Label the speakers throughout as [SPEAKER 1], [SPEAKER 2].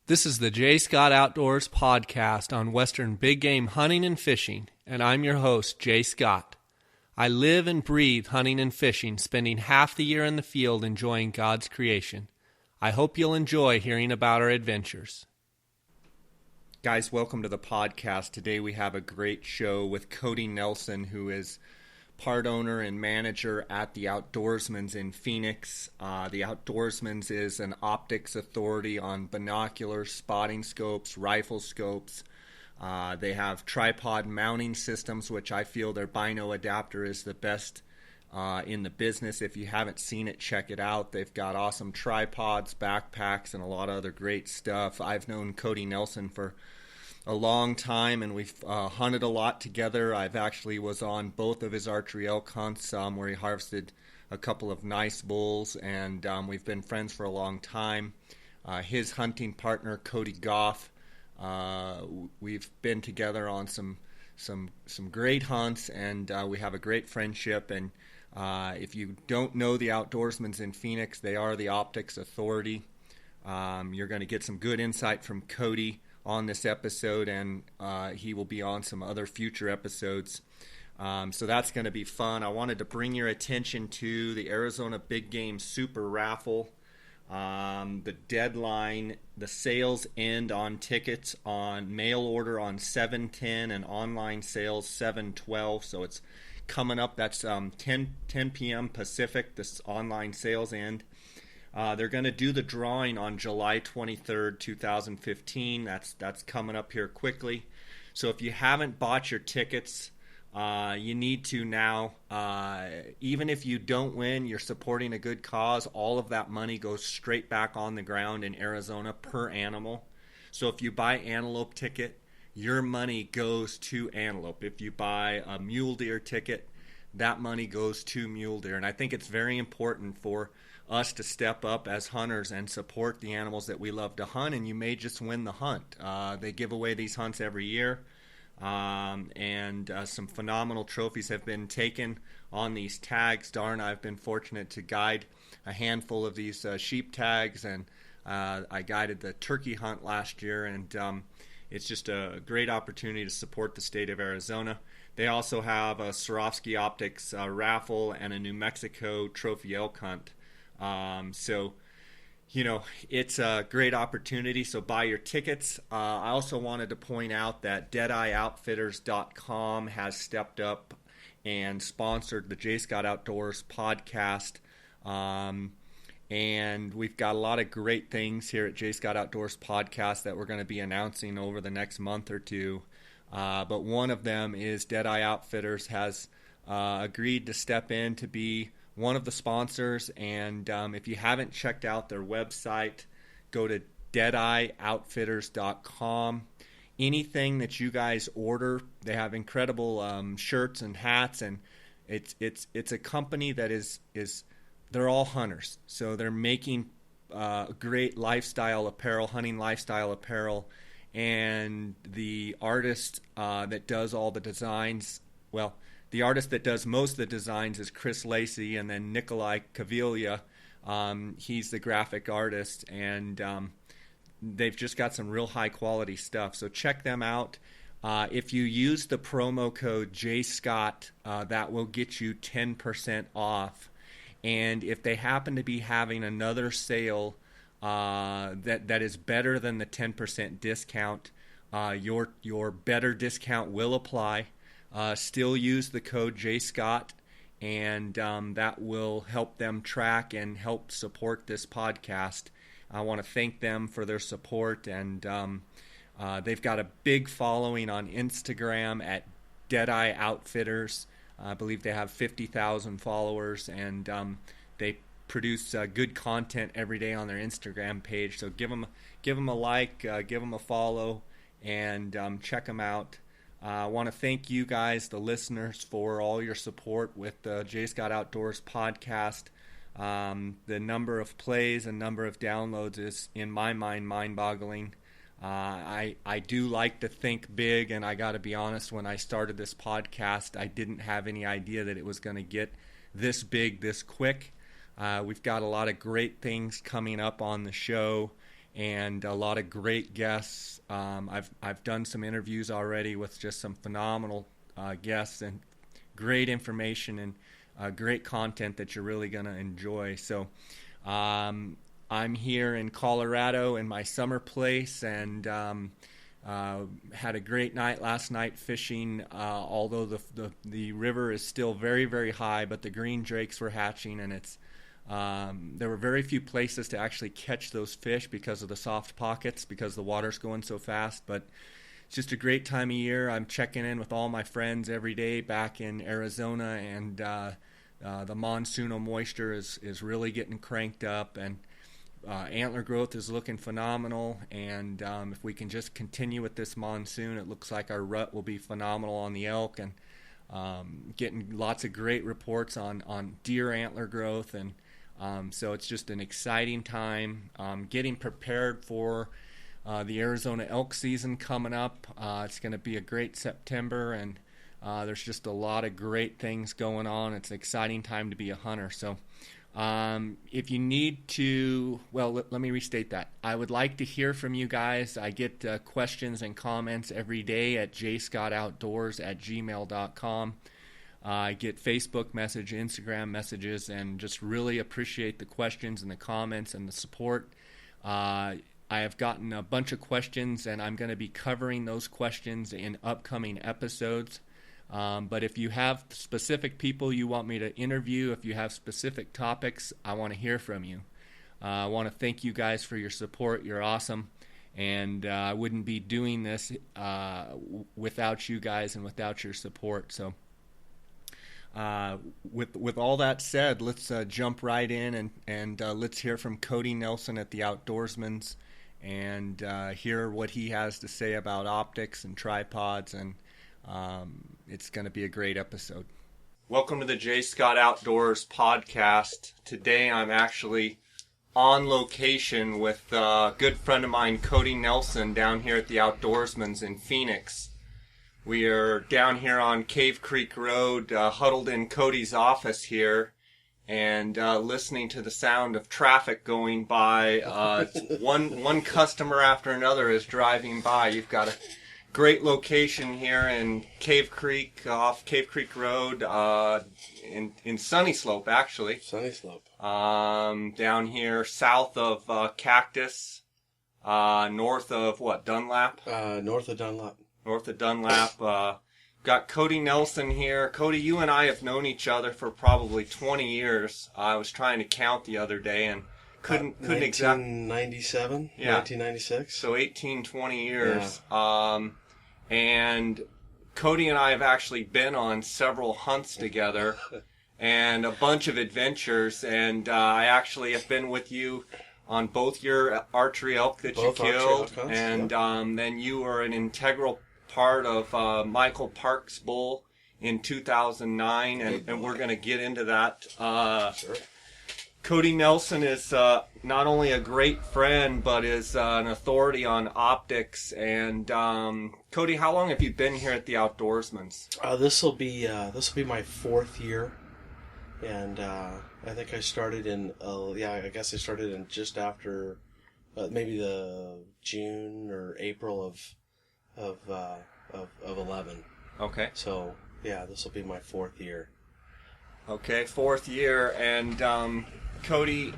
[SPEAKER 1] This is the J. Scott Outdoors podcast on Western big game hunting and fishing, and I'm your host, J. Scott. I live and breathe hunting and fishing, spending half the year in the field enjoying God's creation. I hope you'll enjoy hearing about our adventures. Guys, welcome to the podcast. Today we have a great show with Cody Nelson, who is part owner and manager at the Outdoorsmans in Phoenix. The Outdoorsmans is an optics authority on binoculars, spotting scopes, rifle scopes. They have tripod mounting systems, which I feel their bino adapter is the best in the business. If you haven't seen it, check it out. They've got awesome tripods, backpacks, and a lot of other great stuff. I've known Cody Nelson for a long time, and we've hunted a lot together. I've actually was on both of his archery elk hunts where he harvested a couple of nice bulls, and we've been friends for a long time. His hunting partner, Cody Goff, we've been together on some great hunts, and we have a great friendship. And if you don't know the Outdoorsmans in Phoenix, they are the optics authority. You're going to get some good insight from Cody on this episode, and he will be on some other future episodes. So that's going to be fun. I wanted to bring your attention to the Arizona Big Game Super Raffle. The deadline, the sales end on tickets on mail order on 7/10 and online sales 7/12. So it's coming up. That's 10 p.m. Pacific. This online sales end. They're going to do the drawing on July 23rd, 2015. That's coming up here quickly. So if you haven't bought your tickets, you need to now. Even if you don't win, you're supporting a good cause. All of that money goes straight back on the ground in Arizona per animal. So if you buy antelope ticket, your money goes to antelope. If you buy a mule deer ticket, that money goes to mule deer. And I think it's very important for us to step up as hunters and support the animals that we love to hunt, and you may just win the hunt. They give away these hunts every year, and some phenomenal trophies have been taken on these tags. Darn, I've been fortunate to guide a handful of these sheep tags, and I guided the turkey hunt last year, and it's just a great opportunity to support the state of Arizona. They also have a Swarovski Optics raffle and a New Mexico trophy elk hunt. So, you know, it's a great opportunity, so buy your tickets. I also wanted to point out that DeadeyeOutfitters.com has stepped up and sponsored the J. Scott Outdoors podcast. And we've got a lot of great things here at J. Scott Outdoors podcast that we're going to be announcing over the next month or two. But one of them is Deadeye Outfitters has agreed to step in to be one of the sponsors, and if you haven't checked out their website, go to DeadeyeOutfitters.com. Anything that you guys order, they have incredible shirts and hats, and it's a company that is they're all hunters, so they're making great lifestyle apparel, hunting lifestyle apparel, and the artist that does all the designs, well, the artist that does most of the designs is Chris Lacey, and then Nikolai Kavilia. He's the graphic artist, and they've just got some real high-quality stuff. So check them out. If you use the promo code JSCOTT, that will get you 10% off. And if they happen to be having another sale that is better than the 10% discount, your better discount will apply. Still use the code JSCOTT, and that will help them track and help support this podcast. I want to thank them for their support, and they've got a big following on Instagram at Deadeye Outfitters. I believe they have 50,000 followers, and they produce good content every day on their Instagram page. So give them a like, give them a follow, and check them out. I want to thank you guys, the listeners, for all your support with the J. Scott Outdoors podcast. The number of plays and number of downloads is, in my mind, mind-boggling. I do like to think big, and I got to be honest, when I started this podcast, I didn't have any idea that it was going to get this big this quick.
[SPEAKER 2] We've got a lot of great things coming up on the show and a lot of great guests. I've done some interviews already with just some phenomenal guests and great information and great content that you're really going to enjoy. So I'm here in Colorado in my summer place, and had a great night last night fishing, although the river is still very, very high, but the green drakes were hatching, and there were very few places to actually catch those fish because of the soft pockets, because the water's going so fast. But it's just a great time of year. I'm checking in with all my friends every day back in Arizona, and the monsoonal moisture is really getting cranked up, and antler growth is looking phenomenal. And if we can just continue with this monsoon, it looks like our rut will be phenomenal on the elk, and getting lots of great reports on deer antler growth. And so it's just an exciting time, getting prepared for the Arizona elk season coming up. It's going to be a great September, and there's just a lot of great things going on. It's an exciting time to be a hunter. So if you need to, well, let me restate that. I would like to hear from you guys. I get questions and comments every day at jscottoutdoors@gmail.com. I get Facebook message, Instagram messages, and just really appreciate the questions and the comments and the support. I have gotten a bunch of questions, and I'm going to be covering those questions in upcoming episodes. But if you have specific people you want me to interview, if you have specific topics, I want to hear from you. I want to thank you guys for your support. You're awesome. And I wouldn't be doing this without you guys and without your support. So with all that said, let's jump right in and let's hear from Cody Nelson at the Outdoorsmans, and hear what he has to say about optics and tripods, and it's going to be a great episode. Welcome to the J. Scott Outdoors podcast. Today I'm actually on location with a good friend of mine, Cody Nelson, down here at the Outdoorsmans in Phoenix. We are down here on Cave Creek Road, huddled in Cody's office here, and listening to the sound of traffic going by. One customer after another is driving by. You've got a great location here in Cave Creek, off Cave Creek Road, in Sunny Slope, actually.
[SPEAKER 3] Sunny Slope.
[SPEAKER 2] Down here south of Cactus, north of what, Dunlap?
[SPEAKER 3] North of Dunlap.
[SPEAKER 2] North of Dunlap. Got Cody Nelson here. Cody, you and I have known each other for probably 20 years. I was trying to count the other day and couldn't exactly.
[SPEAKER 3] 1997, yeah. 1996.
[SPEAKER 2] So 18, 20 years. Yeah. And Cody and I have actually been on several hunts together and a bunch of adventures. And I actually have been with you on both your archery elk that you killed. And then you were an integral part of Michael Park's bull in 2009. And we're going to get into that.
[SPEAKER 3] Sure.
[SPEAKER 2] Cody Nelson is not only a great friend, but is an authority on optics. And Cody, how long have you been here at the Outdoorsmans?
[SPEAKER 3] This will be my 4th year, and I think I started in I guess I started in just after maybe the June or April of 11.
[SPEAKER 2] Okay.
[SPEAKER 3] So yeah, this will be my 4th year.
[SPEAKER 2] Okay, 4th year. And Cody,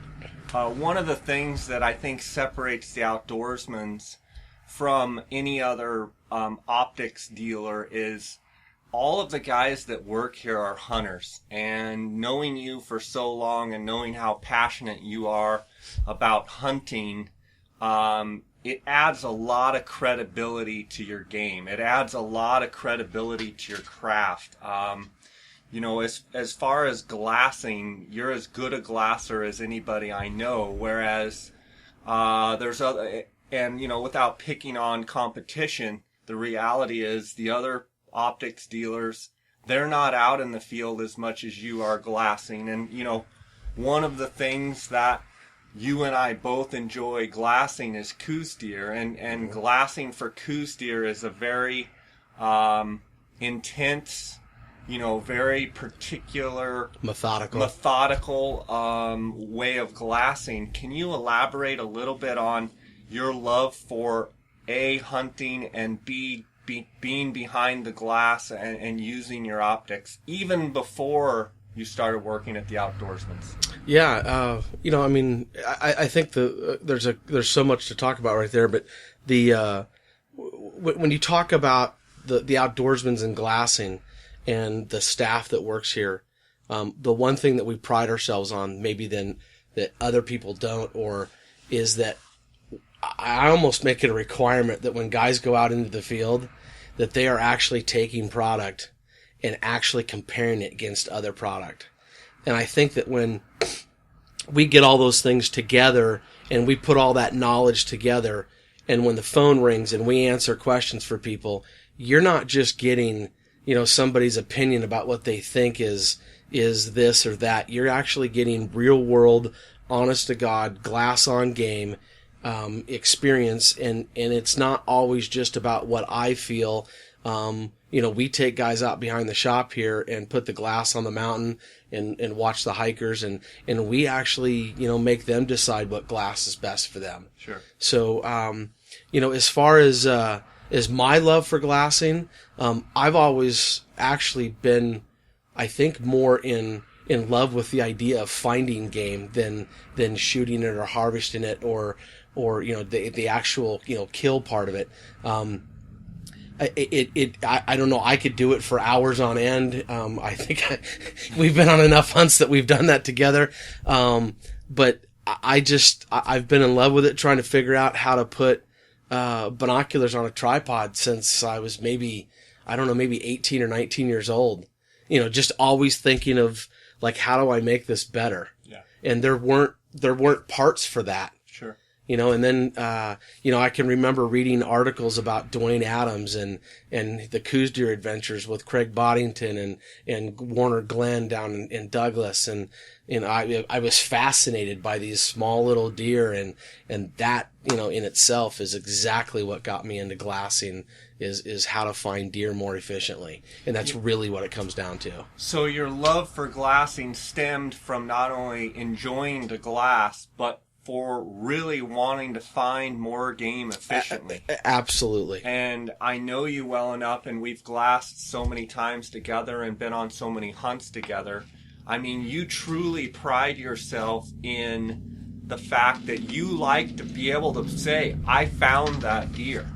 [SPEAKER 2] one of the things that I think separates the Outdoorsmans from any other optics dealer is all of the guys that work here are hunters. And knowing you for so long and knowing how passionate you are about hunting, it adds a lot of credibility to your game. It adds a lot of credibility to your craft. You know, as far as glassing, you're as good a glasser as anybody I know, whereas there's other, and you know, without picking on competition, the reality is the other optics dealers, they're not out in the field as much as you are glassing. And you know, one of the things that you and I both enjoy glassing is coues deer, and glassing for coues deer is a very intense very particular,
[SPEAKER 3] methodical
[SPEAKER 2] way of glassing. Can you elaborate a little bit on your love for A, hunting, and B, being behind the glass and using your optics, even before you started working at the Outdoorsmans?
[SPEAKER 3] Yeah, I think there's so much to talk about right there, but when you talk about the Outdoorsmans and glassing and the staff that works here, the one thing that we pride ourselves on, maybe then that other people don't, is that I almost make it a requirement that when guys go out into the field, that they are actually taking product and actually comparing it against other product. And I think that when we get all those things together and we put all that knowledge together, and when the phone rings and we answer questions for people, you're not just getting, somebody's opinion about what they think is this or that. You're actually getting real world, honest to God, glass on game experience, and it's not always just about what I feel. We take guys out behind the shop here and put the glass on the mountain and watch the hikers, and we actually, make them decide what glass is best for them.
[SPEAKER 2] Sure.
[SPEAKER 3] So, as far as my love for glassing, I've always actually been, I think, more in love with the idea of finding game than shooting it or harvesting it or the actual, kill part of it. I don't know. I could do it for hours on end. I think we've been on enough hunts that we've done that together. But I've been in love with it, trying to figure out how to put binoculars on a tripod since I was maybe 18 or 19 years old. Just always thinking of like, how do I make this better?
[SPEAKER 2] Yeah. And
[SPEAKER 3] there weren't parts for that.
[SPEAKER 2] Sure.
[SPEAKER 3] And then, I can remember reading articles about Dwayne Adams and the coues deer adventures with Craig Boddington and Warner Glenn down in Douglas. And I was fascinated by these small little deer, and that, in itself is exactly what got me into glassing is how to find deer more efficiently. And that's really what it comes down to.
[SPEAKER 2] So your love for glassing stemmed from not only enjoying the glass, but for really wanting to find more game efficiently.
[SPEAKER 3] Absolutely.
[SPEAKER 2] And I know you well enough, and we've glassed so many times together and been on so many hunts together. I mean, you truly pride yourself in the fact that you like to be able to say, I found that deer,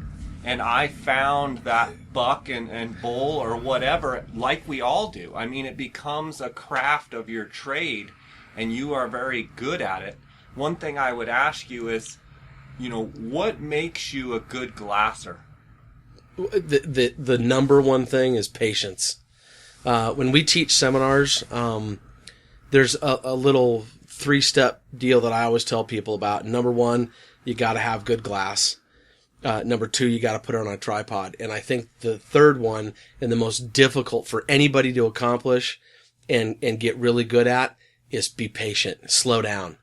[SPEAKER 2] and I found that buck and bull or whatever, like we all do. I mean, it becomes a craft of your trade, and you are very good at it. One thing I would ask you is, what makes you a good glasser?
[SPEAKER 3] The number one thing is patience. When we teach seminars, there's a little 3-step deal that I always tell people about. Number one, you got to have good glass. Number two, you got to put it on a tripod. And I think the third one, and the most difficult for anybody to accomplish and get really good at, is be patient, slow down.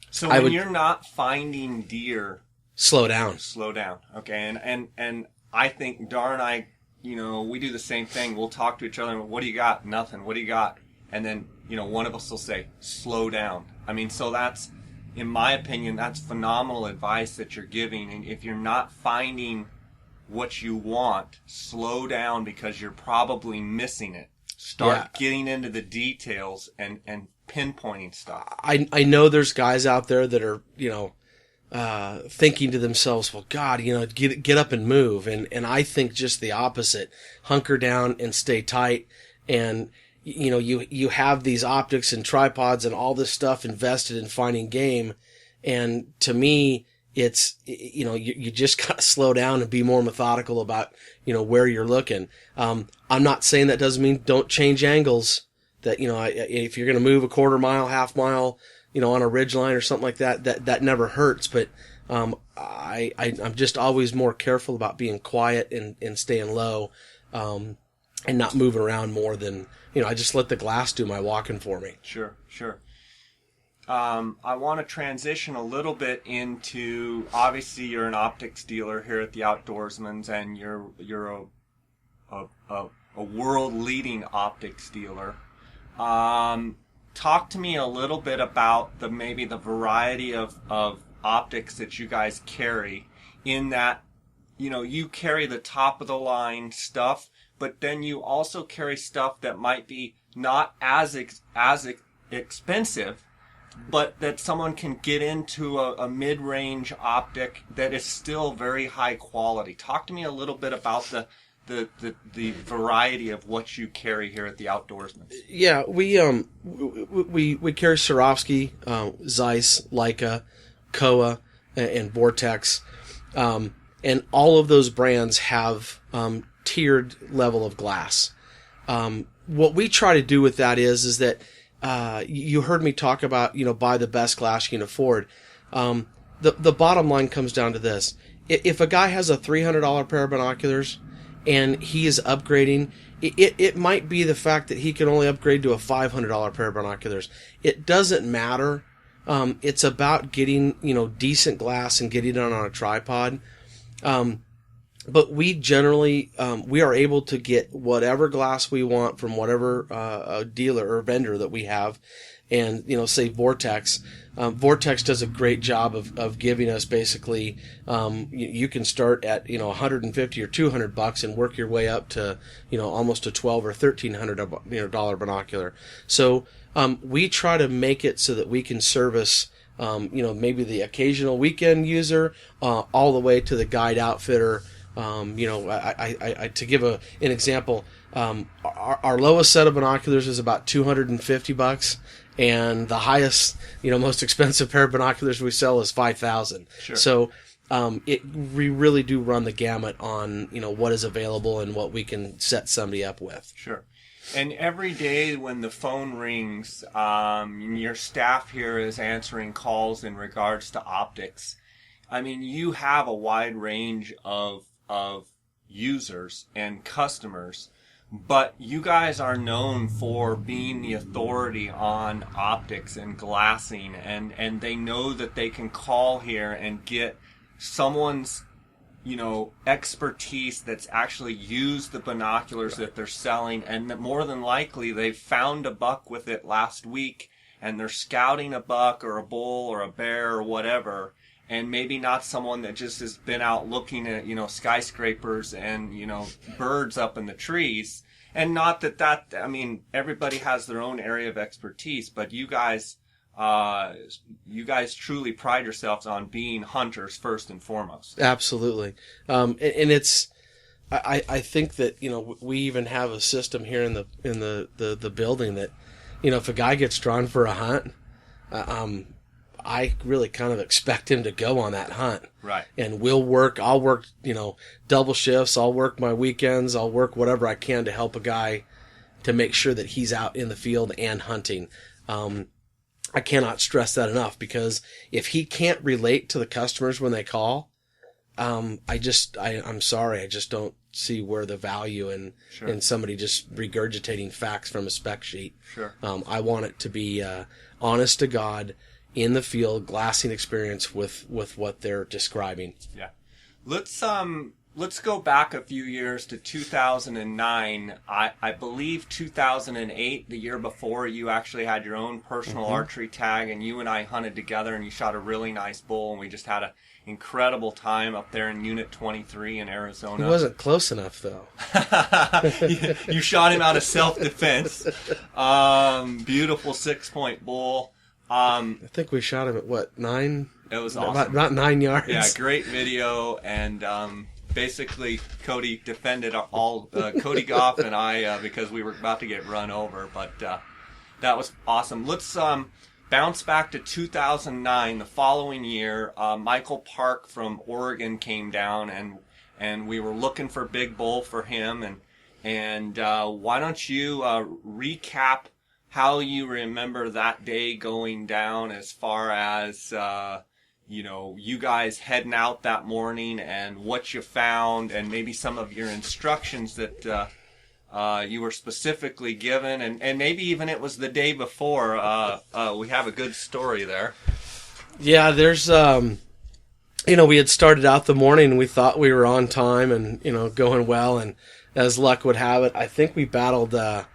[SPEAKER 2] So when you're not finding deer,
[SPEAKER 3] slow down.
[SPEAKER 2] Okay. And I think Dar and I, we do the same thing. We'll talk to each other. What do you got? Nothing. What do you got? And then, one of us will say, slow down. I mean, so that's, in my opinion, that's phenomenal advice that you're giving. And if you're not finding what you want, slow down, because you're probably missing it. Start getting into the details and pinpointing stuff.
[SPEAKER 3] I know there's guys out there that are, thinking to themselves, well, God, get up and move. And I think just the opposite. Hunker down and stay tight. And, you have these optics and tripods and all this stuff invested in finding game. And to me, it's, you just got to slow down and be more methodical about, where you're looking. I'm not saying that doesn't mean don't change angles. That, if you're going to move a quarter mile, half mile, on a ridge line or something like that, that never hurts. But, I'm just always more careful about being quiet and staying low, and not moving around more than, I just let the glass do my walking for me.
[SPEAKER 2] Sure. I want to transition a little bit into, obviously you're an optics dealer here at the Outdoorsmans, and you're a world-leading optics dealer. Talk to me a little bit about maybe the variety of optics that you guys carry, in that, you carry the top of the line stuff, but then you also carry stuff that might be not as expensive, but that someone can get into a mid-range optic that is still very high quality. Talk to me a little bit about the variety of what you carry here at the Outdoorsmans.
[SPEAKER 3] Yeah, we carry Swarovski, Zeiss, Leica, Kowa, and Vortex, and all of those brands have tiered level of glass. What we try to do with that is that you heard me talk about, buy the best glass you can afford. The bottom line comes down to this: if a guy has a $300 pair of binoculars and he is upgrading, it might be the fact that he can only upgrade to a $500 pair of binoculars. It doesn't matter. It's about getting, decent glass and getting it on a tripod. But we generally, we are able to get whatever glass we want from whatever dealer or vendor that we have. And, say Vortex. Vortex does a great job of giving us basically, you can start at, $150 or $200 and work your way up to, almost a $1,200 or $1,300, dollar binocular. So, we try to make it so that we can service, maybe the occasional weekend user, all the way to the guide outfitter. To give an example, our lowest set of binoculars is about $250, and the highest, most expensive pair of binoculars we sell is $5,000.
[SPEAKER 2] Sure.
[SPEAKER 3] So, we really do run the gamut on, what is available and what we can set somebody up with.
[SPEAKER 2] Sure. And every day when the phone rings, your staff here is answering calls in regards to optics. I mean, you have a wide range of users and customers, but you guys are known for being the authority on optics and glassing, and they know that they can call here and get someone's expertise that's actually used the binoculars that they're selling, and that more than likely they found a buck with it last week and they're scouting a buck or a bull or a bear or whatever. And maybe not someone that just has been out looking at, skyscrapers and, birds up in the trees. And not that, everybody has their own area of expertise, but you guys truly pride yourselves on being hunters first and foremost.
[SPEAKER 3] Absolutely. And it's, I think that, we even have a system here in the building that, if a guy gets drawn for a hunt, I really kind of expect him to go on that hunt.
[SPEAKER 2] Right.
[SPEAKER 3] And I'll work, double shifts. I'll work my weekends. I'll work whatever I can to help a guy to make sure that he's out in the field and hunting. I cannot stress that enough, because if he can't relate to the customers when they call, I'm sorry. I just don't see where the value in somebody just regurgitating facts from a spec sheet.
[SPEAKER 2] Sure.
[SPEAKER 3] I want it to be, honest to God, in the field, glassing experience with what they're describing.
[SPEAKER 2] Yeah. Let's go back a few years to 2009. I believe 2008, the year before, you actually had your own personal archery tag, and you and I hunted together, and you shot a really nice bull, and we just had an incredible time up there in Unit 23 in Arizona.
[SPEAKER 3] He wasn't close enough, though.
[SPEAKER 2] You shot him out of self-defense. Beautiful 6-point bull.
[SPEAKER 3] I think we shot him at 9?
[SPEAKER 2] It was awesome.
[SPEAKER 3] About 9 yards.
[SPEAKER 2] Yeah, great video, and basically Cody defended Cody Goff and I because we were about to get run over, but that was awesome. Let's bounce back to 2009. The following year, Michael Park from Oregon came down, and we were looking for big bull for him, and why don't you recap how you remember that day going down, as far as, you guys heading out that morning and what you found, and maybe some of your instructions that you were specifically given, and maybe even it was the day before. We have a good story there.
[SPEAKER 3] Yeah, there's, we had started out the morning and we thought we were on time and, going well, and as luck would have it, I think we battled a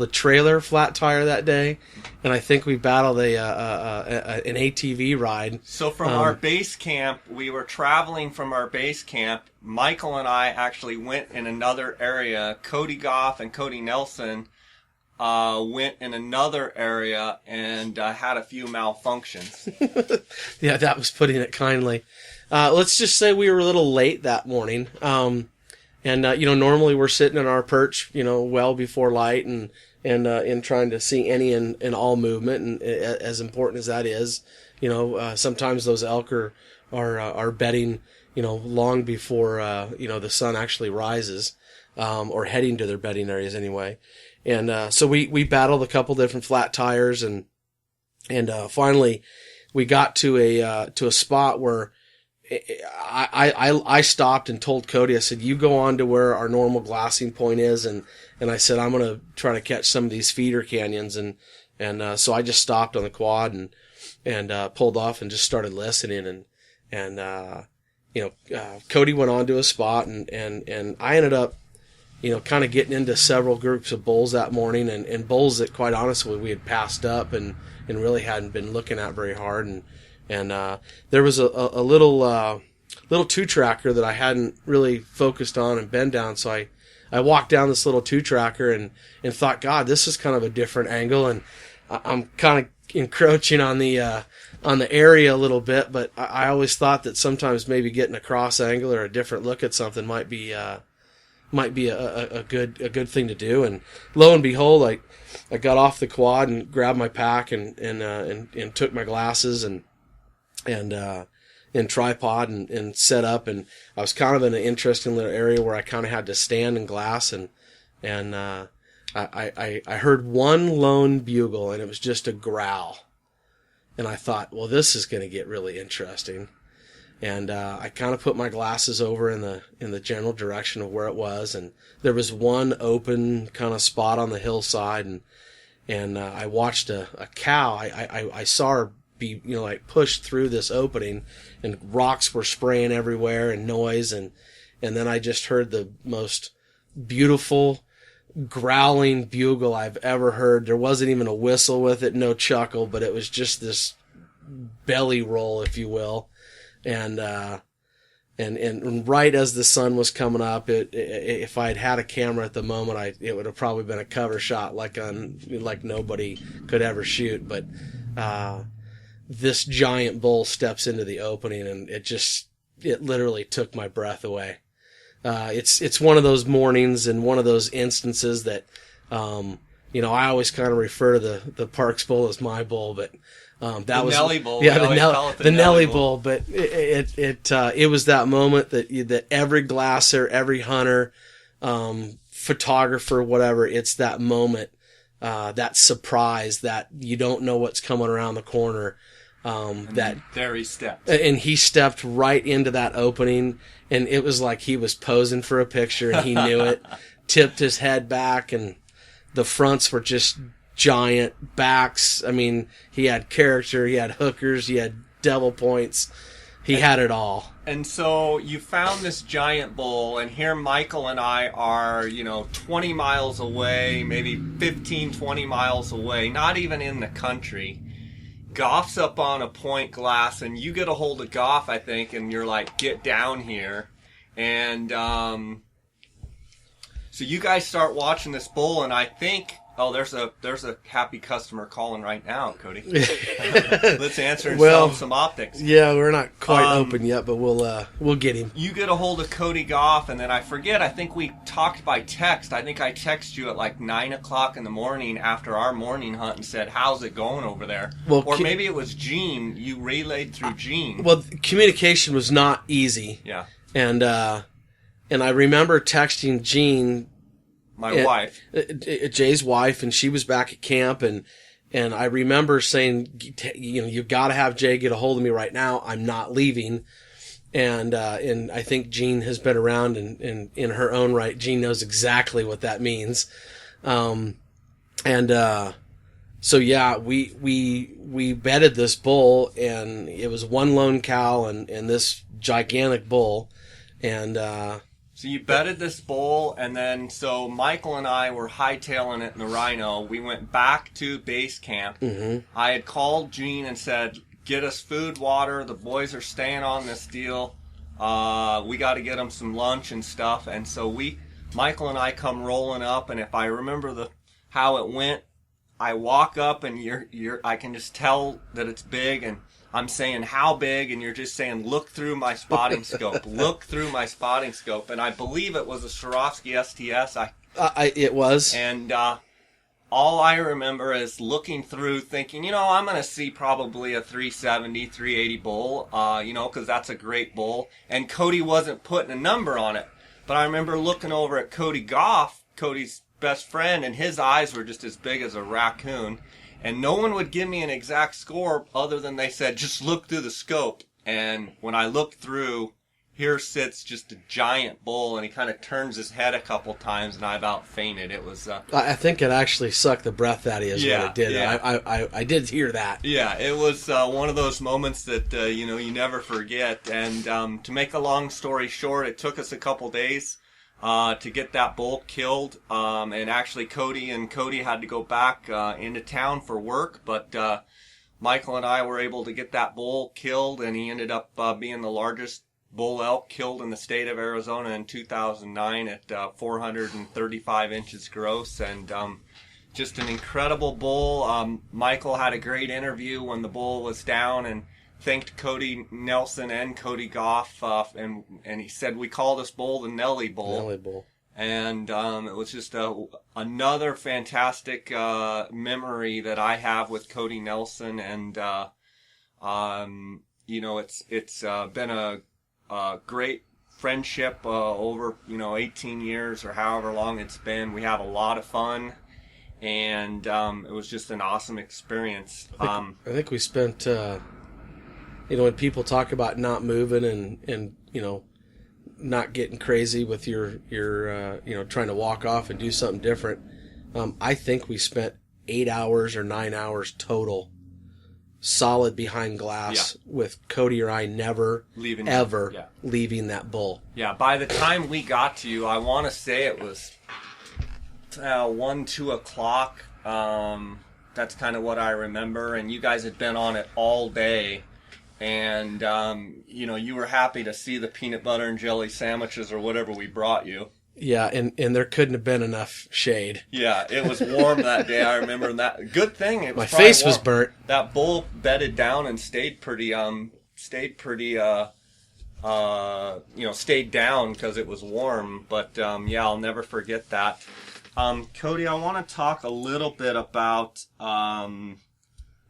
[SPEAKER 3] trailer flat tire that day, and I think we battled an ATV ride.
[SPEAKER 2] So from our base camp, we were traveling from our base camp. Michael and I actually went in another area. Cody Goff and Cody Nelson went in another area and had a few malfunctions.
[SPEAKER 3] Yeah, that was putting it kindly. Let's just say we were a little late that morning. Normally we're sitting in our perch, well before light and trying to see any and all movement. And as important as that is, sometimes those elk are bedding, long before, the sun actually rises, or heading to their bedding areas anyway. And, so we battled a couple different flat tires and finally we got to a spot where I stopped and told Cody, I said, you go on to where our normal glassing point is. And I said, I'm going to try to catch some of these feeder canyons. And so I just stopped on the quad and pulled off and just started listening. And Cody went on to a spot and I ended up, kind of getting into several groups of bulls that morning and bulls that quite honestly we had passed up and really hadn't been looking at very hard. And there was a little two-tracker that I hadn't really focused on and been down. So I walked down this little two-tracker and thought, God, this is kind of a different angle. And I'm kind of encroaching on the area a little bit, but I always thought that sometimes maybe getting a cross angle or a different look at something might be a good thing to do. And lo and behold, I got off the quad and grabbed my pack and took my glasses and tripod and set up, and I was kind of in an interesting little area where I kind of had to stand and glass and I heard one lone bugle and it was just a growl, and I thought, well, this is going to get really interesting, and I kind of put my glasses over in the general direction of where it was, and there was one open kind of spot on the hillside, and I watched a cow. I saw her be pushed through this opening, and rocks were spraying everywhere and noise, and then I just heard the most beautiful growling bugle I've ever heard. There wasn't even a whistle with it, no chuckle, but it was just this belly roll, if you will, and right as the sun was coming up, if I had had a camera at the moment, it would have probably been a cover shot like nobody could ever shoot, but this giant bull steps into the opening and it literally took my breath away. It's one of those mornings and one of those instances that, I always kind of refer to the Parks bull as my bull, but, that was
[SPEAKER 2] Nelly bull.
[SPEAKER 3] Yeah, the Nelly bull, but it was that moment that every glasser, every hunter, photographer, whatever, it's that moment, that surprise that you don't know what's coming around the corner.
[SPEAKER 2] There he stepped.
[SPEAKER 3] And he stepped right into that opening, and it was like he was posing for a picture, and he knew it. Tipped his head back, and the fronts were just giant. Backs, I mean, he had character, he had hookers, he had devil points. He had it all.
[SPEAKER 2] And so you found this giant bull, and here Michael and I are, 20 miles away, maybe 15, 20 miles away, not even in the country. Goff's up on a point glass, and you get a hold of Goff, I think, and you're like, get down here. And so you guys start watching this bull, and I think, there's a happy customer calling right now, Cody. Let's answer and sell him some optics.
[SPEAKER 3] Yeah, we're not quite open yet, but we'll get him.
[SPEAKER 2] You get a hold of Cody Goff, and then I think we talked by text. I think I texted you at like 9 o'clock in the morning after our morning hunt and said, how's it going over there? Or maybe it was Gene. You relayed through Gene.
[SPEAKER 3] Well, communication was not easy.
[SPEAKER 2] Yeah.
[SPEAKER 3] And I remember texting Gene,
[SPEAKER 2] my wife,
[SPEAKER 3] Jay's wife, and she was back at camp, and I remember saying, you've got to have Jay get a hold of me right now. I'm not leaving. And I think Jean has been around, and in her own right, Jean knows exactly what that means. So yeah, we bedded this bull, and it was one lone cow and this gigantic bull, and
[SPEAKER 2] So you bedded this bull, and then so Michael and I were hightailing it in the Rhino. We went back to base camp.
[SPEAKER 3] Mm-hmm.
[SPEAKER 2] I had called Gene and said, get us food, water. The boys are staying on this deal. We got to get them some lunch and stuff. And so Michael and I come rolling up, and if I remember how it went, I walk up, and I can just tell that it's big, and I'm saying, how big? And you're just saying, look through my spotting scope. Look through my spotting scope. And I believe it was a Swarovski STS.
[SPEAKER 3] It was.
[SPEAKER 2] And all I remember is looking through thinking, I'm going to see probably a 370, 380 bull, because that's a great bull. And Cody wasn't putting a number on it. But I remember looking over at Cody Goff, Cody's best friend, and his eyes were just as big as a raccoon. And no one would give me an exact score other than they said, just look through the scope. And when I looked through, here sits just a giant bull, and he kind of turns his head a couple times, and I about fainted. It was...
[SPEAKER 3] I think it actually sucked the breath out of you is what it did.
[SPEAKER 2] Yeah.
[SPEAKER 3] I did hear that.
[SPEAKER 2] Yeah, it was one of those moments that, you never forget. And to make a long story short, it took us a couple days to get that bull killed, and actually Cody had to go back into town for work, but Michael and I were able to get that bull killed, and he ended up being the largest bull elk killed in the state of Arizona in 2009 at 435 inches gross, and just an incredible bull. Michael had a great interview when the bull was down, and thanked Cody Nelson and Cody Goff, and he said we call this bull the Nelly Bull.
[SPEAKER 3] Nelly Bull. And
[SPEAKER 2] it was just another fantastic memory that I have with Cody Nelson, and it's been a great friendship over 18 years or however long it's been. We have a lot of fun, and it was just an awesome experience.
[SPEAKER 3] I think we spent. When people talk about not moving and not getting crazy with your trying to walk off and do something different, I think we spent 8 hours or 9 hours total solid behind glass with Cody or I never leaving that bull.
[SPEAKER 2] Yeah, by the time we got to you, I want to say it was 1, 2 o'clock. That's kind of what I remember, and you guys had been on it all day. And, you were happy to see the peanut butter and jelly sandwiches or whatever we brought you.
[SPEAKER 3] Yeah, and there couldn't have been enough shade.
[SPEAKER 2] Yeah, it was warm that day. I remember that. Good thing it was
[SPEAKER 3] my face was burnt.
[SPEAKER 2] That bull bedded down and stayed down because it was warm. But, I'll never forget that. Cody, I want to talk a little bit about...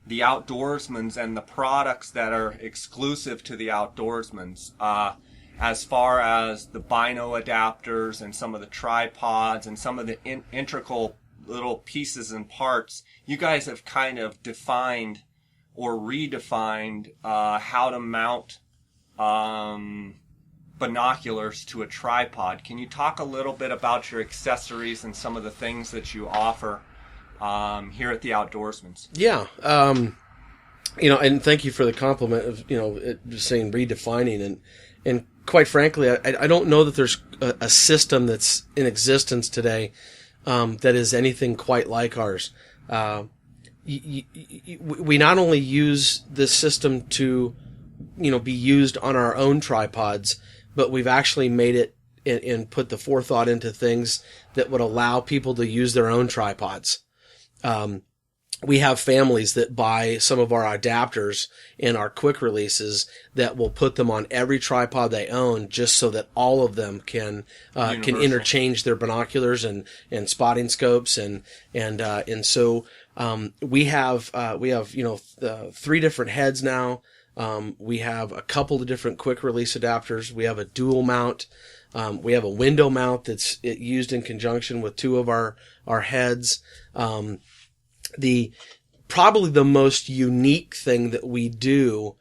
[SPEAKER 2] the Outdoorsmans and the products that are exclusive to the Outdoorsmans, as far as the bino adapters and some of the tripods and some of the integral little pieces and parts. You guys have kind of defined or redefined how to mount binoculars to a tripod. Can you talk a little bit about your accessories and some of the things that you offer here at the Outdoorsmans?
[SPEAKER 3] Yeah. And thank you for the compliment of, just saying redefining. And quite frankly, I don't know that there's a system that's in existence today that is anything quite like ours. We not only use this system to, be used on our own tripods, but we've actually made it and put the forethought into things that would allow people to use their own tripods. We have families that buy some of our adapters and our quick releases that will put them on every tripod they own, just so that all of them can interchange their binoculars and spotting scopes and so we have 3 different heads now. We have a couple of different quick release adapters. We have a dual mount. We have a window mount that's used in conjunction with 2 of our heads. Probably the most unique thing that we do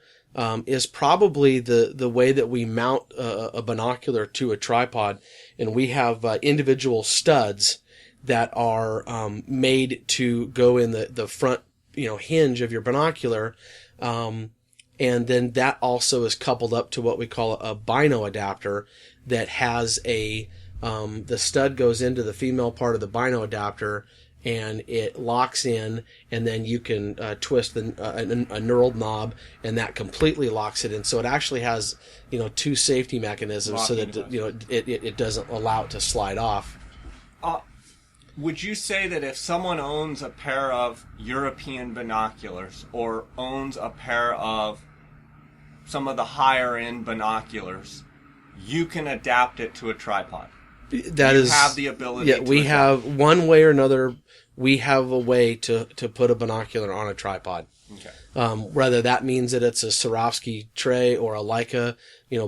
[SPEAKER 3] is probably the way that we mount a binocular to a tripod, and we have individual studs that are made to go in the front hinge of your binocular, And then that also is coupled up to what we call a bino adapter that has the stud goes into the female part of the bino adapter, and it locks in, and then you can twist a knurled knob, and that completely locks it in. So it actually has, two safety mechanisms so that, it doesn't allow it to slide off.
[SPEAKER 2] Would you say that if someone owns a pair of European binoculars or owns a pair of some of the higher-end binoculars, you can adapt it to a tripod? Have the ability to
[SPEAKER 3] we have, one way or another, we have a way to put a binocular on a tripod.
[SPEAKER 2] Okay.
[SPEAKER 3] Whether that means that it's a Swarovski tray or a Leica,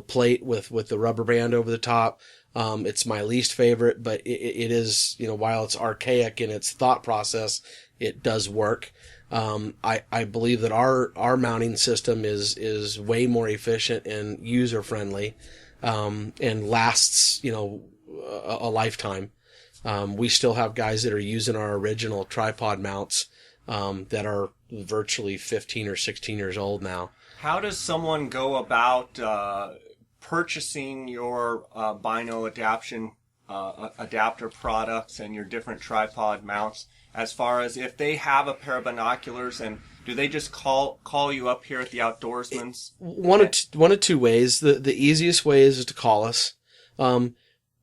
[SPEAKER 3] plate with the rubber band over the top. It's my least favorite, but it is, while it's archaic in its thought process, it does work. I believe that our mounting system is way more efficient and user friendly, and lasts, a lifetime. We still have guys that are using our original tripod mounts, that are virtually 15 or 16 years old now.
[SPEAKER 2] How does someone go about, purchasing your bino adapter products and your different tripod mounts, as far as if they have a pair of binoculars, and do they just call you up here at the Outdoorsmans?
[SPEAKER 3] One of two ways. The easiest way is to call us.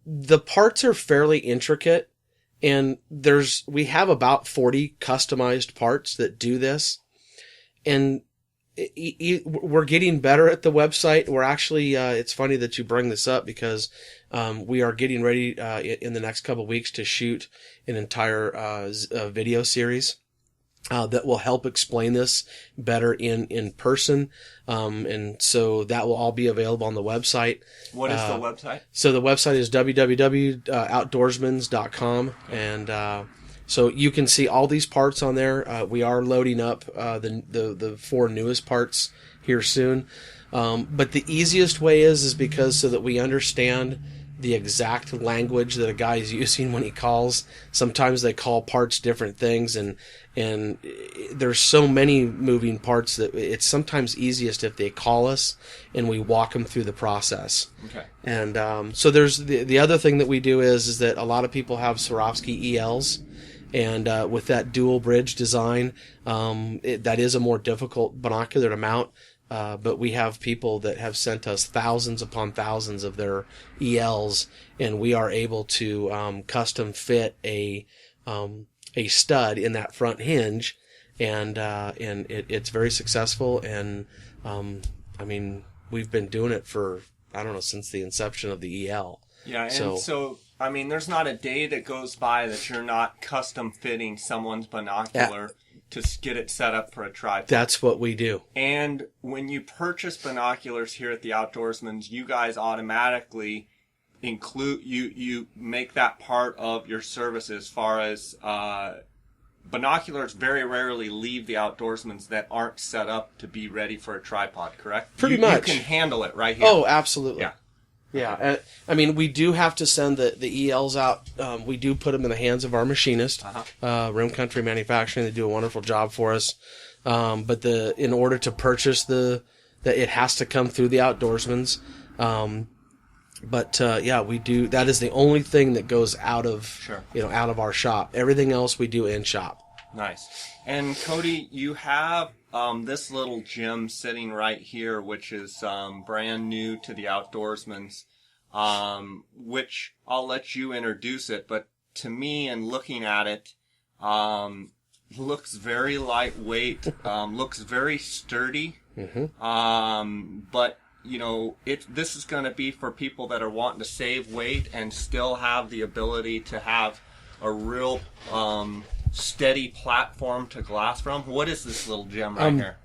[SPEAKER 3] The parts are fairly intricate, and we have about 40 customized parts that do this, and we're getting better at the website. We're actually, it's funny that you bring this up, because we are getting ready in the next couple of weeks to shoot an entire video series that will help explain this better in person. And so that will all be available on the website.
[SPEAKER 2] What is the website?
[SPEAKER 3] So the website is www.outdoorsmans.com, and so you can see all these parts on there. We are loading up the 4 newest parts here soon. But the easiest way is because so that we understand the exact language that a guy is using when he calls. Sometimes they call parts different things, and there's so many moving parts that it's sometimes easiest if they call us and we walk them through the process.
[SPEAKER 2] Okay.
[SPEAKER 3] And so there's the other thing that we do is that a lot of people have Swarovski ELs. And with that dual bridge design, that is a more difficult binocular to mount. But we have people that have sent us thousands upon thousands of their ELs, and we are able to custom fit a stud in that front hinge, and it's very successful. And I mean, we've been doing it for, I don't know, since the inception of the EL.
[SPEAKER 2] Yeah, and so I mean, there's not a day that goes by that you're not custom fitting someone's binocular to get it set up for a tripod.
[SPEAKER 3] That's what we do.
[SPEAKER 2] And when you purchase binoculars here at the Outdoorsmans, you guys automatically include, you make that part of your service as far as binoculars very rarely leave the Outdoorsmans that aren't set up to be ready for a tripod, correct?
[SPEAKER 3] Pretty much.
[SPEAKER 2] You can handle it right here.
[SPEAKER 3] Oh, absolutely.
[SPEAKER 2] Yeah.
[SPEAKER 3] Yeah, I mean, we do have to send the ELs out. We do put them in the hands of our machinist, Rim Country Manufacturing. They do a wonderful job for us. But in order to purchase it has to come through the Outdoorsmans. Yeah, we do. That is the only thing that goes out of out of our shop. Everything else we do in shop.
[SPEAKER 2] Nice. And Cody, you have this little gem sitting right here, which is brand new to the Outdoorsmans, which I'll let you introduce it. But to me, and looking at it, looks very lightweight, looks very sturdy. Mm-hmm. But this is going to be for people that are wanting to save weight and still have the ability to have a real steady platform to glass from. What is this little gem right here?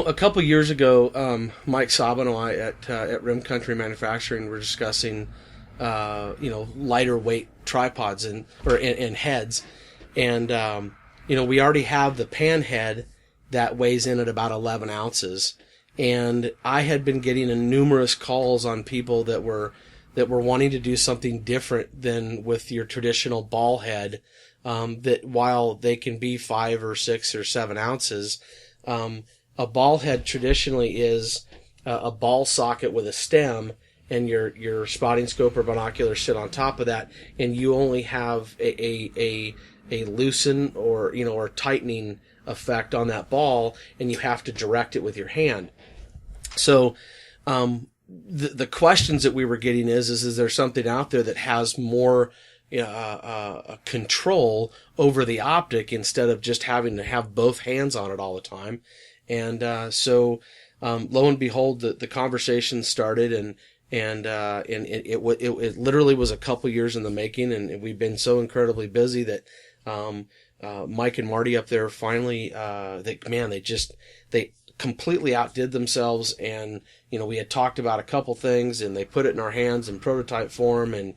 [SPEAKER 3] A couple years ago, Mike Saba and I at Rim Country Manufacturing were discussing, lighter weight tripods and heads, and we already have the pan head that weighs in at about 11 ounces, and I had been getting numerous calls on people that were wanting to do something different than with your traditional ball head. That while they can be 5 or 6 or 7 ounces, a a ball head traditionally is a ball socket with a stem, and your spotting scope or binoculars sit on top of that, and you only have a loosen or tightening effect on that ball, and you have to direct it with your hand. So the questions that we were getting is there something out there that has more control over the optic instead of just having to have both hands on it all the time? And so lo and behold, the conversation started, and it literally was a couple years in the making, and we've been so incredibly busy that Mike and Marty up there finally they completely outdid themselves, and we had talked about a couple things, and they put it in our hands in prototype form, and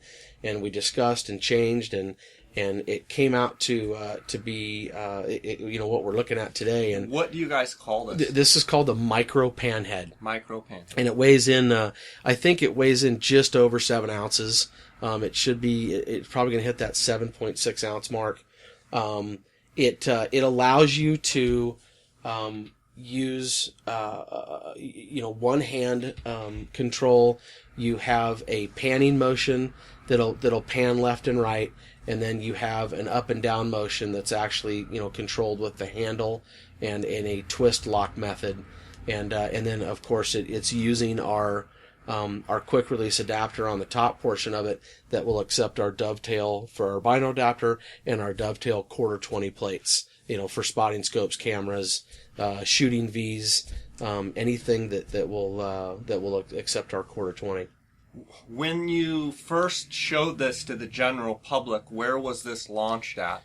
[SPEAKER 3] we discussed and changed, and it came out to be what we're looking at today. And
[SPEAKER 2] what do you guys call this?
[SPEAKER 3] This is called the micro panhead.
[SPEAKER 2] Micro panhead. And
[SPEAKER 3] it weighs in. I think it weighs in just over 7 ounces. It's probably going to hit that 7.6 ounce mark. It allows you to use one hand control. You have a panning motion that'll pan left and right, and then you have an up and down motion that's actually controlled with the handle and in a twist lock method, and then of course it's using our quick release adapter on the top portion of it that will accept our dovetail for our bino adapter and our dovetail 1/4 plates, for spotting scopes, cameras, shooting V's, anything that will accept our 1/4.
[SPEAKER 2] When you first showed this to the general public, where was this launched at?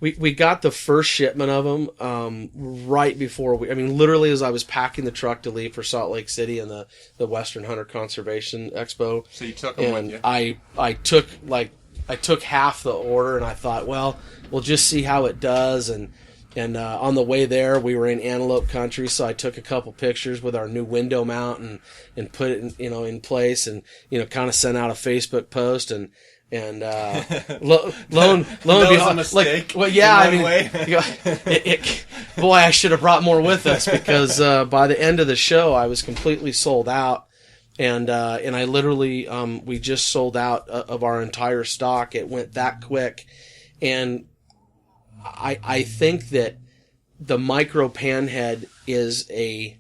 [SPEAKER 3] We got the first shipment of them right before literally as I was packing the truck to leave for Salt Lake City and the Western Hunter Conservation Expo.
[SPEAKER 2] So you took them with you?
[SPEAKER 3] I took half the order, and I thought, well, we'll just see how it does. And on the way there, we were in antelope country, so I took a couple pictures with our new window mount and put it in place, and kind of sent out a Facebook post, and lo and behold, boy, I should have brought more with us, because by the end of the show, I was completely sold out, and I literally we just sold out of our entire stock. It went that quick, and I think that the micro panhead is it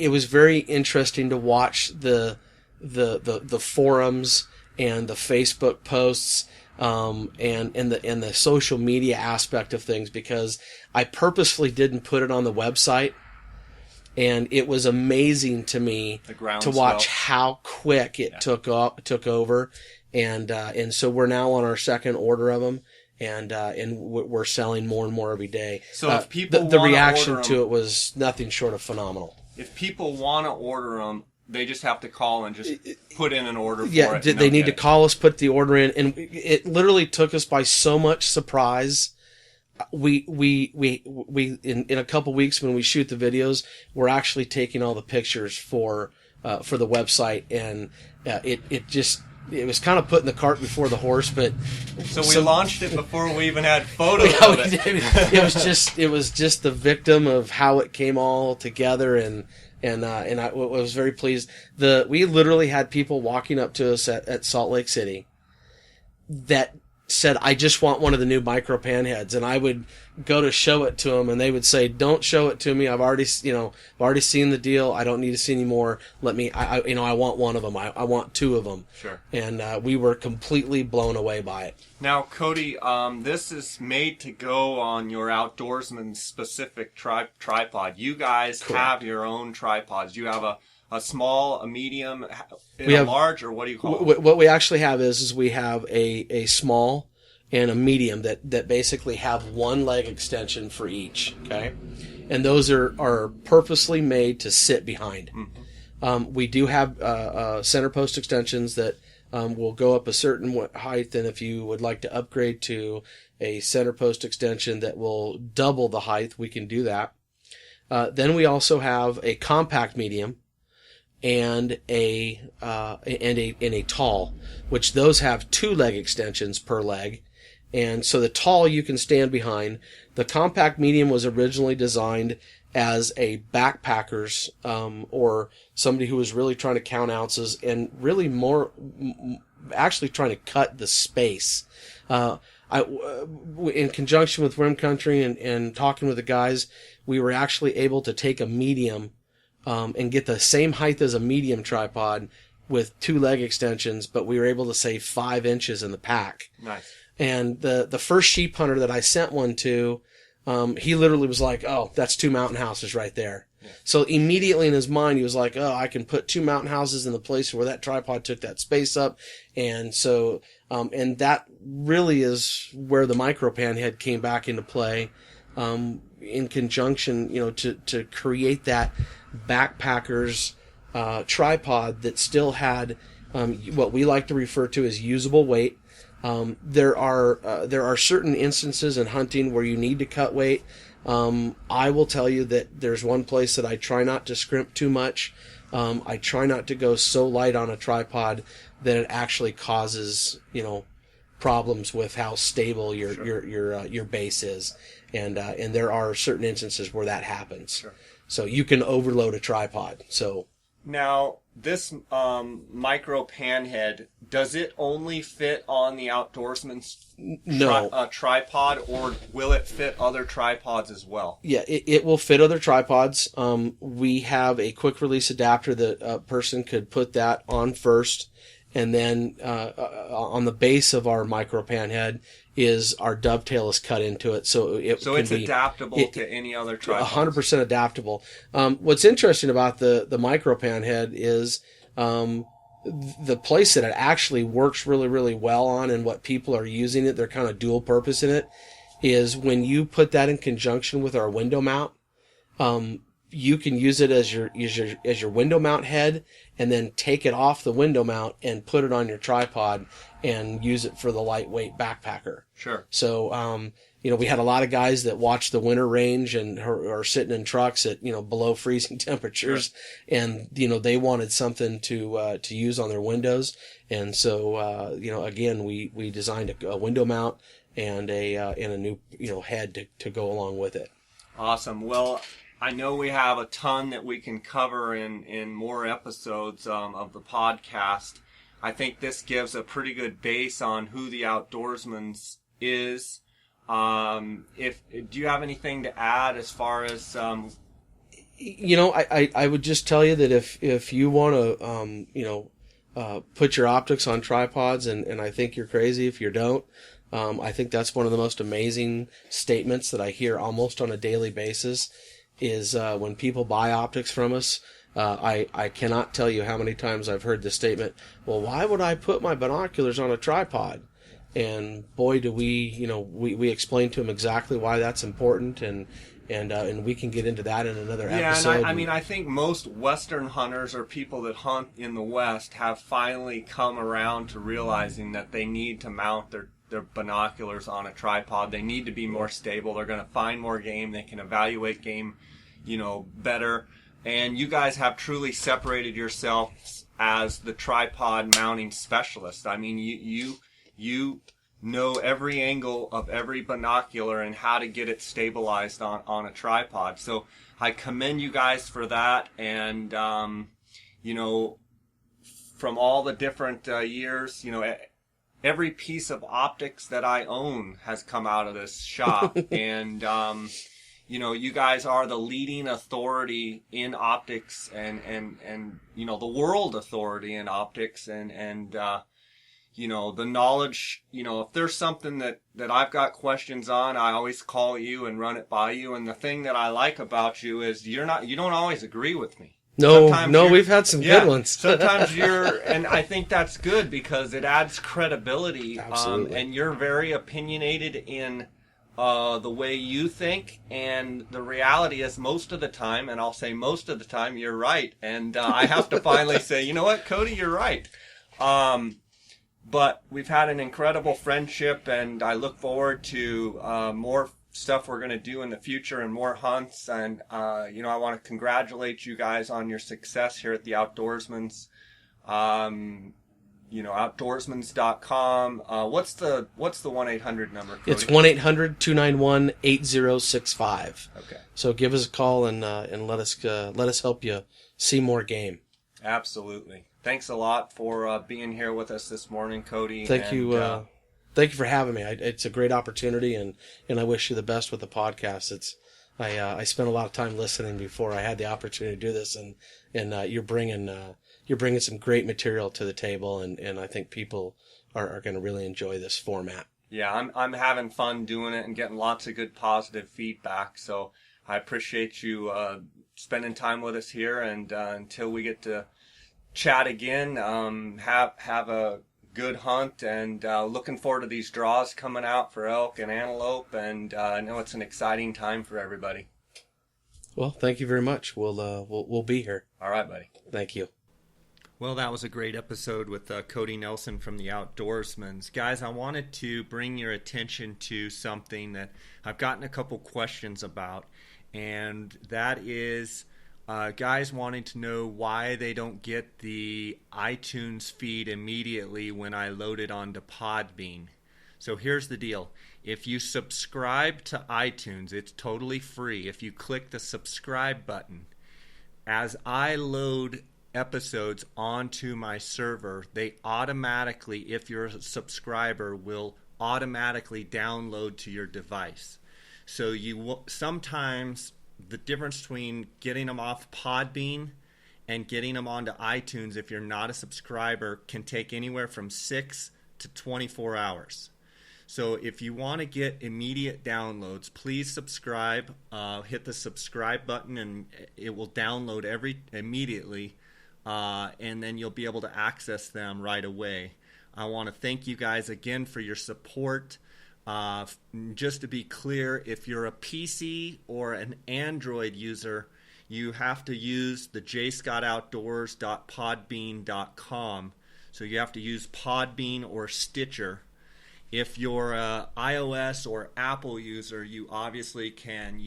[SPEAKER 3] was very interesting to watch the forums and the Facebook posts and the social media aspect of things, because I purposefully didn't put it on the website, and it was amazing to me to watch how quick it took over. And so we're now on our second order of them, and we're selling more and more every day.
[SPEAKER 2] So if people
[SPEAKER 3] the reaction to it was nothing short of phenomenal.
[SPEAKER 2] If people want to order them, they just have to call and just put in an order for it.
[SPEAKER 3] Yeah, they need to call us, put the order in, and it literally took us by so much surprise. We in a couple weeks, when we shoot the videos, we're actually taking all the pictures for the website, and it was kind of putting the cart before the horse, but
[SPEAKER 2] so we launched it before we even had photos of it.
[SPEAKER 3] It was just the victim of how it came all together, and I was very pleased. We literally had people walking up to us at Salt Lake City that said, "I just want one of the new micro panheads," and I would go to show it to them, and they would say, "Don't show it to me. I've already seen the deal. I don't need to see any more. I want one of them. I want 2 of them."
[SPEAKER 2] Sure.
[SPEAKER 3] And we were completely blown away by it.
[SPEAKER 2] Now, Cody, this is made to go on your Outdoorsman specific tripod. You guys have your own tripods. You have a small, a medium, a large, or what do you call it?
[SPEAKER 3] What we actually have is we have a small and a medium that basically have one leg extension for each, okay? And those are purposely made to sit behind. Mm-hmm. We do have center post extensions that will go up a certain height, and if you would like to upgrade to a center post extension that will double the height, we can do that. Then we also have a compact medium and a tall, which those have 2 leg extensions per leg. And so the tall you can stand behind. The compact medium was originally designed as a backpacker's, or somebody who was really trying to count ounces and really actually trying to cut the space. In conjunction with Rim Country and talking with the guys, we were actually able to take a medium, and get the same height as a medium tripod with 2 leg extensions, but we were able to save 5 inches in the pack.
[SPEAKER 2] Nice.
[SPEAKER 3] And the first sheep hunter that I sent one to, he literally was like, "Oh, that's 2 mountain houses right there." Yeah. So immediately in his mind, he was like, "Oh, I can put 2 mountain houses in the place where that tripod took that space up." And so, and that really is where the micropan head came back into play, in conjunction, to create that backpacker's tripod that still had what we like to refer to as usable weight. There are certain instances in hunting where you need to cut weight. I will tell you that there's one place that I try not to scrimp too much. I try not to go so light on a tripod that it actually causes, problems with how stable your base is. And there are certain instances where that happens. Sure. So you can overload a tripod. So
[SPEAKER 2] now, this micro panhead, does it only fit on the Outdoorsman's tripod, or will it fit other tripods as well?
[SPEAKER 3] Yeah, it will fit other tripods. We have a quick release adapter that a person could put that on first, and then on the base of our micro panhead is our dovetail is cut into it, so it's
[SPEAKER 2] adaptable to any other tripod.
[SPEAKER 3] 100% adaptable. What's interesting about the micro pan head is the place that it actually works really, really well on, and what people are using it, they're kind of dual purpose in it, is when you put that in conjunction with our window mount. You can use it as your window mount head, and then take it off the window mount and put it on your tripod and use it for the lightweight backpacker.
[SPEAKER 2] Sure.
[SPEAKER 3] So, we had a lot of guys that watch the winter range and are sitting in trucks at, below freezing temperatures. Sure. And, they wanted something to use on their windows. And so, again, we designed a window mount and a new, head to go along with it.
[SPEAKER 2] Awesome. Well, I know we have a ton that we can cover in more episodes of the podcast. I think this gives a pretty good base on who the Outdoorsmans is. Do you have anything to add as far as? I
[SPEAKER 3] would just tell you that if you want to, put your optics on tripods, and I think you're crazy if you don't. I think that's one of the most amazing statements that I hear almost on a daily basis. Is when people buy optics from us, I cannot tell you how many times I've heard the statement, "Well, why would I put my binoculars on a tripod?" And boy, do we explain to them exactly why that's important, and we can get into that in another episode.
[SPEAKER 2] Yeah, and I think most Western hunters or people that hunt in the West have finally come around to realizing that they need to mount their binoculars on a tripod. They need to be more stable. They're going to find more game. They can evaluate game, better. And you guys have truly separated yourselves as the tripod mounting specialist. I mean, you know every angle of every binocular and how to get it stabilized on a tripod. So I commend you guys for that. And, from all the different years, every piece of optics that I own has come out of this shop. And, you guys are the leading authority in optics and the world authority in optics and the knowledge, if there's something that I've got questions on, I always call you and run it by you. And the thing that I like about you is you don't always agree with me.
[SPEAKER 3] No, we've had some good ones.
[SPEAKER 2] Sometimes and I think that's good because it adds credibility.
[SPEAKER 3] Absolutely.
[SPEAKER 2] And you're very opinionated in the way you think, and the reality is most of the time, and I'll say most of the time, you're right. And I have to finally say, you know what, Cody, you're right. But we've had an incredible friendship, and I look forward to more stuff we're going to do in the future and more hunts. And, I want to congratulate you guys on your success here at the Outdoorsmans. outdoorsmans.com. What's the 1-800 number, Cody?
[SPEAKER 3] It's 1-800-291-8065.
[SPEAKER 2] Okay.
[SPEAKER 3] So give us a call and let us help you see more game.
[SPEAKER 2] Absolutely. Thanks a lot for being here with us this morning, Cody.
[SPEAKER 3] Thank you for having me. It's a great opportunity, and I wish you the best with the podcast. I spent a lot of time listening before I had the opportunity to do this, and you're bringing some great material to the table, and I think people are going to really enjoy this format.
[SPEAKER 2] Yeah, I'm having fun doing it and getting lots of good positive feedback. So I appreciate you spending time with us here, and until we get to chat again, have a good hunt, and looking forward to these draws coming out for elk and antelope, and I know it's an exciting time for everybody.
[SPEAKER 3] Well, thank you very much. We'll be here.
[SPEAKER 2] All right, buddy.
[SPEAKER 3] Thank you.
[SPEAKER 2] Well, that was a great episode with Cody Nelson from the Outdoorsmans. Guys, I wanted to bring your attention to something that I've gotten a couple questions about, and that is guys wanting to know why they don't get the iTunes feed immediately when I load it onto Podbean. So here's the deal. If you subscribe to iTunes, it's totally free. If you click the subscribe button, as I load episodes onto my server, they automatically, if you're a subscriber, will automatically download to your device. So sometimes the difference between getting them off Podbean and getting them onto iTunes, if you're not a subscriber, can take anywhere from 6 to 24 hours. So if you want to get immediate downloads, please subscribe. Hit the subscribe button, and it will download immediately, and then you'll be able to access them right away. I want to thank you guys again for your support. Just to be clear, if you're a PC or an Android user, you have to use the jscottoutdoors.podbean.com. So you have to use Podbean or Stitcher. If you're a iOS or Apple user, you obviously can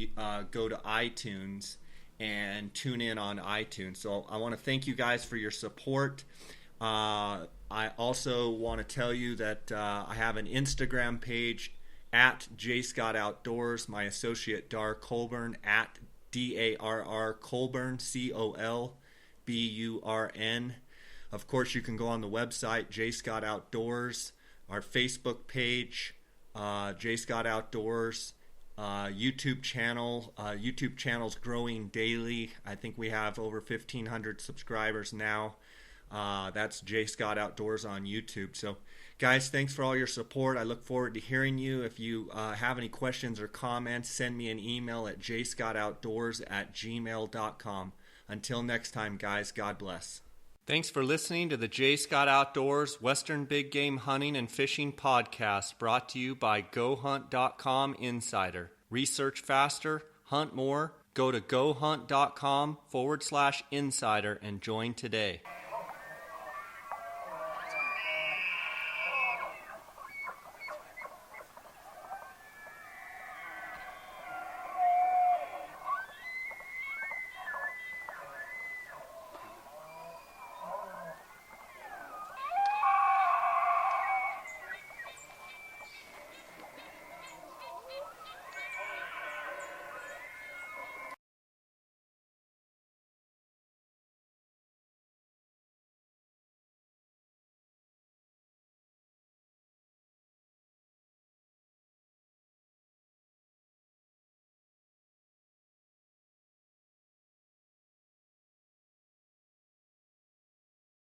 [SPEAKER 2] go to iTunes and tune in on iTunes. So I want to thank you guys for your support. I also want to tell you that I have an Instagram page at jscottoutdoors. My associate Dar Colburn at DARR Colburn, COLBURN. Of course, you can go on the website JScott Outdoors, our Facebook page, JScott Outdoors, YouTube channel. YouTube channel's growing daily. I think we have over 1,500 subscribers now. That's J. Scott Outdoors on YouTube. So, guys, thanks for all your support. I look forward to hearing you. If you have any questions or comments, send me an email at jscottoutdoors@gmail.com. Until next time, guys, God bless.
[SPEAKER 1] Thanks for listening to the J. Scott Outdoors Western Big Game Hunting and Fishing Podcast, brought to you by GoHunt.com Insider. Research faster, hunt more. Go to GoHunt.com/insider and join today.